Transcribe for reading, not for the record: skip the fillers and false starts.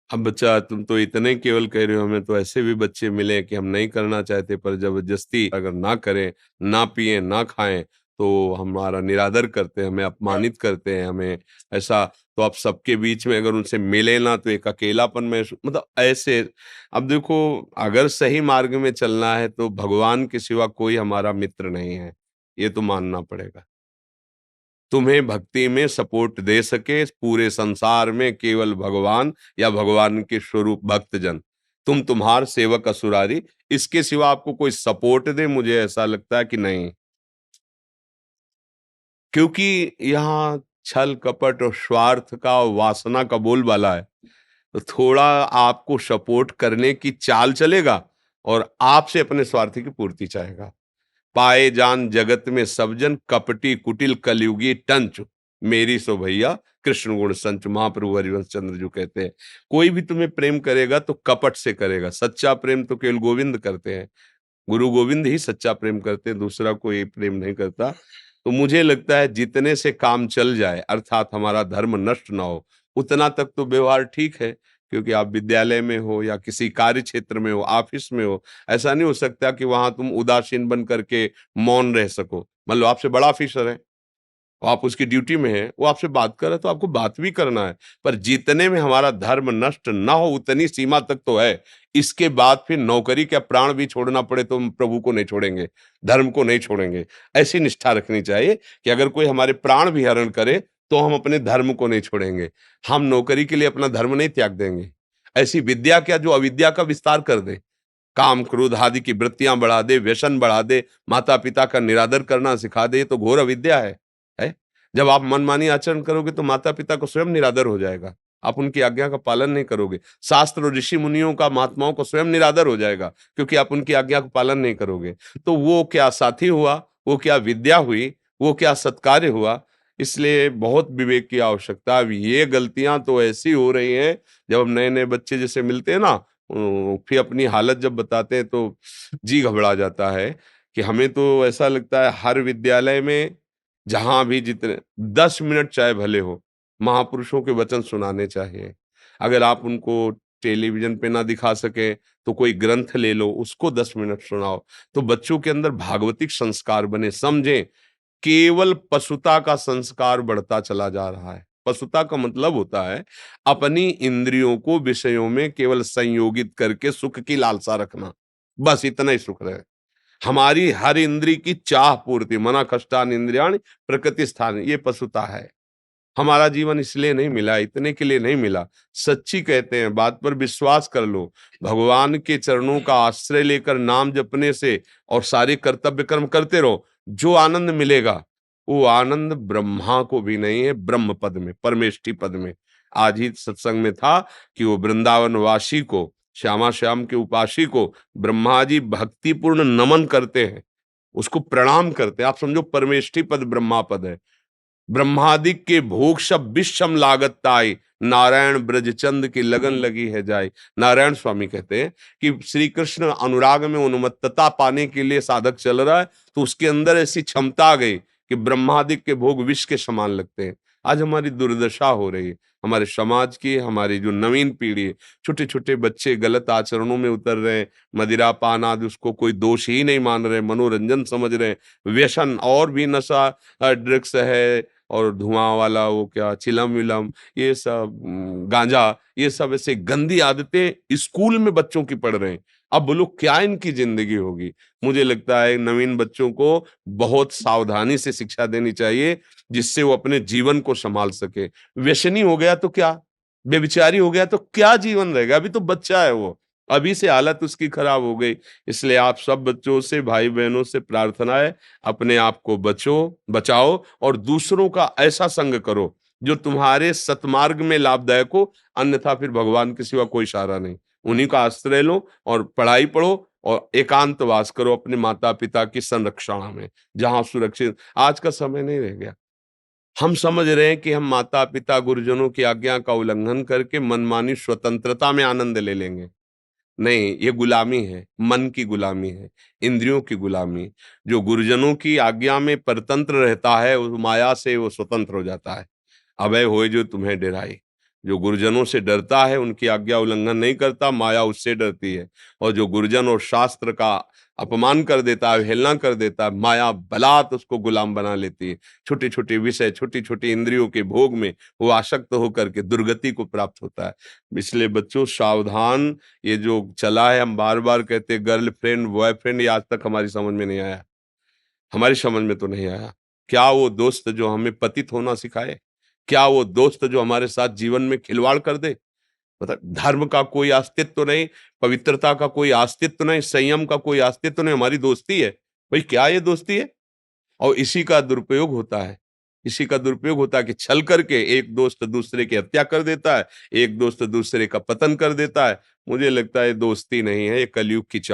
अब बच्चा तुम तो इतने केवल कह रहे हो, हमें तो ऐसे भी बच्चे मिले कि हम नहीं करना चाहते पर जबरदस्ती अगर ना करें, ना पिएं, ना खाएं तो हमारा निरादर करते हैं, हमें अपमानित करते हैं, हमें ऐसा। तो आप सबके बीच में अगर उनसे मिले ना तो एक अकेलापन में मतलब ऐसे। अब देखो, अगर सही मार्ग में चलना है तो भगवान के सिवा कोई हमारा मित्र नहीं है, ये तो मानना पड़ेगा। तुम्हें भक्ति में सपोर्ट दे सके पूरे संसार में केवल भगवान या भगवान के स्वरूप भक्तजन। तुम तुम्हार सेवक असुरारी, इसके सिवा आपको कोई सपोर्ट दे, मुझे ऐसा लगता है कि नहीं। क्योंकि यहाँ छल कपट और स्वार्थ का, वासना का बोलबाला है। तो थोड़ा आपको सपोर्ट करने की चाल चलेगा और आपसे अपने स्वार्थ की पूर्ति चाहेगा। पाए जान जगत में सब जन, कपटी कुटिल कलयुगी टंच, मेरी सो भैया कृष्ण गुण संच। महाप्रभु हरिवंश चंद्र जो कहते हैं, कोई भी तुम्हें प्रेम करेगा तो कपट से करेगा, सच्चा प्रेम तो केवल गोविंद करते हैं। गुरु गोविंद ही सच्चा प्रेम करते हैं, दूसरा कोई प्रेम नहीं करता। तो मुझे लगता है जितने से काम चल जाए, अर्थात हमारा धर्म नष्ट ना हो, उतना तक तो व्यवहार ठीक है। क्योंकि आप विद्यालय में हो या किसी कार्य क्षेत्र में हो, ऑफिस में हो, ऐसा नहीं हो सकता कि वहां तुम उदासीन बन करके मौन रह सको। मान लो आपसे बड़ा ऑफिसर है, आप उसकी ड्यूटी में हैं, वो आपसे बात कर रहा है तो आपको बात भी करना है। पर जितने में हमारा धर्म नष्ट ना हो उतनी सीमा तक तो है। इसके बाद फिर नौकरी क्या प्राण भी छोड़ना पड़े तो हम प्रभु को नहीं छोड़ेंगे, धर्म को नहीं छोड़ेंगे। ऐसी निष्ठा रखनी चाहिए कि अगर कोई हमारे प्राण भी हरण करे तो हम अपने धर्म को नहीं छोड़ेंगे। हम नौकरी के लिए अपना धर्म नहीं त्याग देंगे। ऐसी विद्या क्या जो अविद्या का विस्तार कर दे, काम क्रोध आदि की वृत्तियां बढ़ा दे, व्यसन बढ़ा दे, माता पिता का निरादर करना सिखा दे, ये तो घोर अविद्या है। जब आप मनमानी आचरण करोगे तो माता पिता को स्वयं निरादर हो जाएगा। आप उनकी आज्ञा का पालन नहीं करोगे। शास्त्र और ऋषि मुनियों का, महात्माओं को स्वयं निरादर हो जाएगा, क्योंकि आप उनकी आज्ञा का पालन नहीं करोगे। तो वो क्या साथी हुआ, वो क्या विद्या हुई, वो क्या सत्कार्य हुआ। इसलिए बहुत विवेक की आवश्यकता है। अब ये गलतियां तो ऐसी हो रही हैं, जब हम नए नए बच्चे जैसे मिलते हैं ना, फिर अपनी हालत जब बताते हैं तो जी घबरा जाता है। कि हमें तो ऐसा लगता है हर विद्यालय में, जहां भी जितने 10 मिनट चाहे भले हो, महापुरुषों के वचन सुनाने चाहिए। अगर आप उनको टेलीविजन पे ना दिखा सके तो कोई ग्रंथ ले लो, उसको 10 मिनट सुनाओ। तो बच्चों के अंदर भागवतिक संस्कार बने। समझें, केवल पशुता का संस्कार बढ़ता चला जा रहा है। पशुता का मतलब होता है अपनी इंद्रियों को विषयों में केवल संयोगित करके सुख की लालसा रखना, बस इतना ही सुख रहे। हमारी हर इंद्री की चाह पूर्ति, मना कष्टान इंद्रियाणि प्रकृति स्थान, ये पशुता है। हमारा जीवन इसलिए नहीं मिला, इतने के लिए नहीं मिला। सच्ची कहते हैं, बात पर विश्वास कर लो। भगवान के चरणों का आश्रय लेकर नाम जपने से और सारे कर्तव्य कर्म करते रहो, जो आनंद मिलेगा वो आनंद ब्रह्मा को भी नहीं है, ब्रह्म पद में, परमेष्ठि पद में। आज ही सत्संग में था कि वो वृंदावन वासी को, श्यामा श्याम के उपासी को ब्रह्मा जी भक्तिपूर्ण नमन करते हैं, उसको प्रणाम करते हैं। आप समझो परमेष्ठि पद ब्रह्मा पद है। ब्रह्मादिक के भोग सब विषम लागत ताई, नारायण ब्रजचंद की लगन लगी है जाय। नारायण स्वामी कहते हैं कि श्री कृष्ण अनुराग में उन्मत्तता पाने के लिए साधक चल रहा है, तो उसके अंदर ऐसी क्षमता आ गई कि ब्रह्मादिक के भोग विष के समान लगते हैं। आज हमारी दुर्दशा हो रही है, हमारे समाज की, हमारी जो नवीन पीढ़ी है, छोटे छोटे बच्चे गलत आचरणों में उतर रहे हैं। मदिरा पान आदि उसको कोई दोष ही नहीं मान रहे, मनोरंजन समझ रहे हैं। व्यसन और भी नशा, ड्रग्स है, और धुआं वाला वो क्या चिलम विलम, ये सब गांजा, ये सब ऐसे गंदी आदतें स्कूल में बच्चों की पढ़ रहे हैं। अब बोलो क्या इनकी जिंदगी होगी। मुझे लगता है नवीन बच्चों को बहुत सावधानी से शिक्षा देनी चाहिए, जिससे वो अपने जीवन को संभाल सके। व्यसनी हो गया तो क्या, व्यभिचारी हो गया तो क्या जीवन रहेगा। अभी तो बच्चा है वो, अभी से हालत उसकी खराब हो गई। इसलिए आप सब बच्चों से, भाई बहनों से प्रार्थना है, अपने आप को बचाओ और दूसरों का ऐसा संग करो जो तुम्हारे सतमार्ग में लाभदायक हो। अन्यथा फिर भगवान के सिवा कोई सहारा नहीं। उन्हीं का आश्रय लो और पढ़ाई पढ़ो और एकांतवास करो अपने माता पिता की संरक्षण में, जहां सुरक्षित। आज का समय नहीं रह गया। हम समझ रहे हैं कि हम माता पिता गुरुजनों की आज्ञा का उल्लंघन करके मनमानी स्वतंत्रता में आनंद ले लेंगे। नहीं, ये गुलामी है, मन की गुलामी है, इंद्रियों की गुलामी। जो गुरुजनों की आज्ञा में परतंत्र रहता है, उस माया से वो स्वतंत्र हो जाता है। अभय होए जो तुम्हें डेराए। जो गुरुजनों से डरता है, उनकी आज्ञा उल्लंघन नहीं करता, माया उससे डरती है। और जो गुरुजन और शास्त्र का अपमान कर देता है, अवहेलना कर देता है, माया बलात् उसको गुलाम बना लेती है। छोटे-छोटे विषय, छोटी-छोटी इंद्रियों के भोग में वो आसक्त होकर के दुर्गति को प्राप्त होता है। इसलिए बच्चों सावधान, ये जो चला है, हम बार-बार कहते हैं गर्लफ्रेंड, बॉयफ्रेंड, ये आज तक हमारी समझ में नहीं आया। हमारी समझ में तो नहीं आया। क्या वो दोस्त जो हमें पतित होना सिखाए? क्या वो दोस्त जो हमारे साथ जीवन में खिलवाड़ कर दे? मतलब धर्म का कोई अस्तित्व नहीं, पवित्रता का कोई अस्तित्व नहीं, संयम का कोई अस्तित्व नहीं, हमारी दोस्ती है। भाई क्या ये दोस्ती है? और इसी का दुरुपयोग होता है। इसी का दुरुपयोग होता है कि छल करके एक दोस्त दूसरे की हत्या कर देता है, एक दोस्त दूसरे का पतन कर देता है। मुझे लगता है ये दोस्ती नहीं है, ये कलयुग की चा